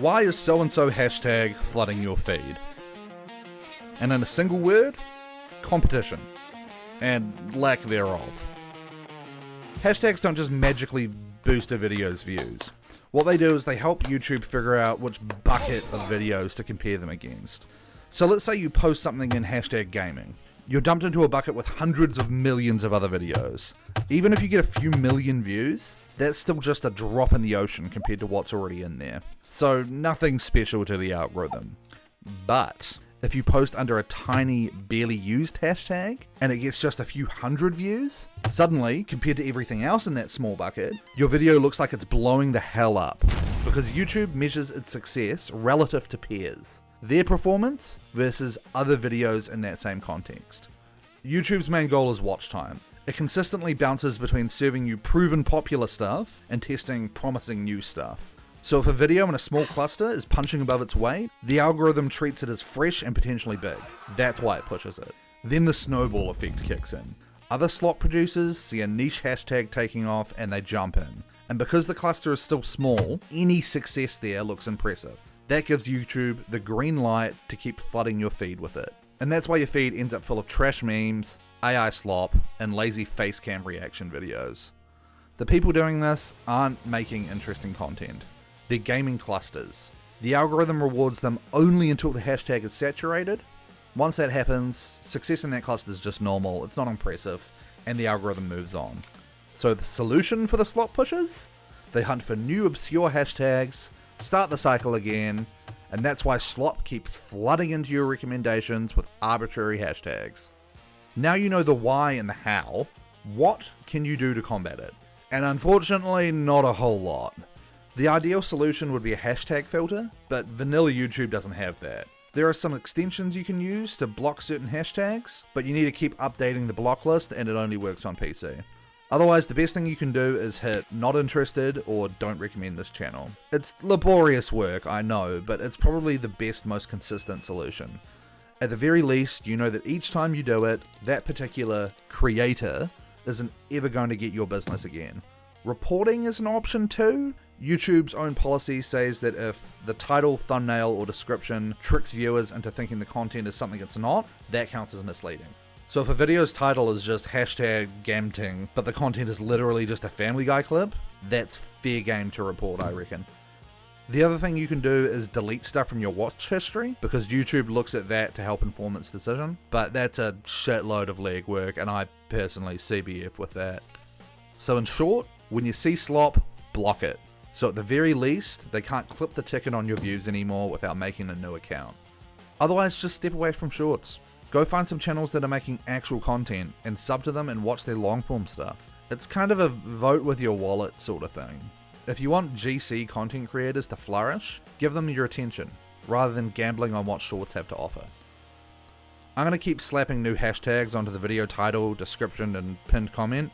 Why is so-and-so hashtag flooding your feed? And in a single word, competition. And lack thereof. Hashtags don't just magically boost a video's views. What they do is they help YouTube figure out which bucket of videos to compare them against. So let's say you post something in hashtag gaming. You're dumped into a bucket with hundreds of millions of other videos. Even if you get a few million views, that's still just a drop in the ocean compared to what's already in there. So nothing special to the algorithm. But if you post under a tiny, barely used hashtag, and it gets just a few hundred views, suddenly, compared to everything else in that small bucket, your video looks like it's blowing the hell up. Because YouTube measures its success relative to peers. Their performance versus other videos in that same context. YouTube's main goal is watch time. It consistently bounces between serving you proven popular stuff and testing promising new stuff. So if a video in a small cluster is punching above its weight, the algorithm treats it as fresh and potentially big. That's why it pushes it. Then the snowball effect kicks in. Other slop producers see a niche hashtag taking off and they jump in. And because the cluster is still small, any success there looks impressive. That gives YouTube the green light to keep flooding your feed with it. And that's why your feed ends up full of trash memes, AI slop, and lazy face cam reaction videos. The people doing this aren't making interesting content. They're gaming clusters. The algorithm rewards them only until the hashtag is saturated. Once that happens, success in that cluster is just normal, it's not impressive, and the algorithm moves on. So the solution for the slop pushers? They hunt for new obscure hashtags, start the cycle again, and that's why slop keeps flooding into your recommendations with arbitrary hashtags. Now you know the why and the how, what can you do to combat it? And unfortunately, not a whole lot. The ideal solution would be a hashtag filter, but vanilla YouTube doesn't have that. There are some extensions you can use to block certain hashtags, but you need to keep updating the block list and it only works on PC. Otherwise, the best thing you can do is hit not interested or don't recommend this channel. It's laborious work, I know, but it's probably the best, most consistent solution. At the very least, you know that each time you do it, that particular creator isn't ever going to get your business again. Reporting is an option too. YouTube's own policy says that if the title, thumbnail, or description tricks viewers into thinking the content is something it's not, that counts as misleading. So if a video's title is just hashtag gamting, but the content is literally just a Family Guy clip, that's fair game to report, I reckon. The other thing you can do is delete stuff from your watch history, because YouTube looks at that to help inform its decision, but that's a shitload of legwork, and I personally CBF with that. So in short, when you see slop, block it. So at the very least, they can't clip the ticket on your views anymore without making a new account. Otherwise, just step away from shorts. Go find some channels that are making actual content and sub to them and watch their long form stuff. It's kind of a vote with your wallet sort of thing. If you want GC content creators to flourish, give them your attention, rather than gambling on what shorts have to offer. I'm going to keep slapping new hashtags onto the video title, description, and pinned comment,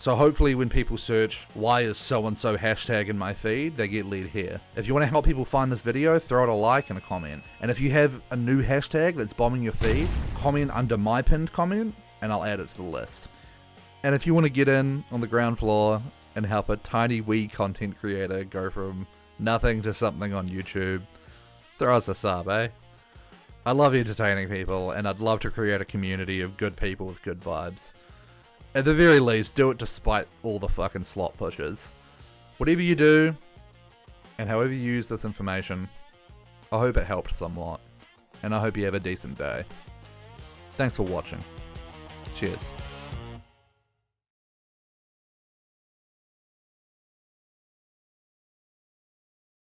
so hopefully when people search, why is so-and-so hashtag in my feed, they get led here. If you want to help people find this video, throw it a like and a comment. And if you have a new hashtag that's bombing your feed, comment under my pinned comment, and I'll add it to the list. And if you want to get in on the ground floor and help a tiny wee content creator go from nothing to something on YouTube, throw us a sub, eh? I love entertaining people, and I'd love to create a community of good people with good vibes. At the very least, do it despite all the fucking slop pushers. Whatever you do, and however you use this information, I hope it helped somewhat, and I hope you have a decent day. Thanks for watching. Cheers.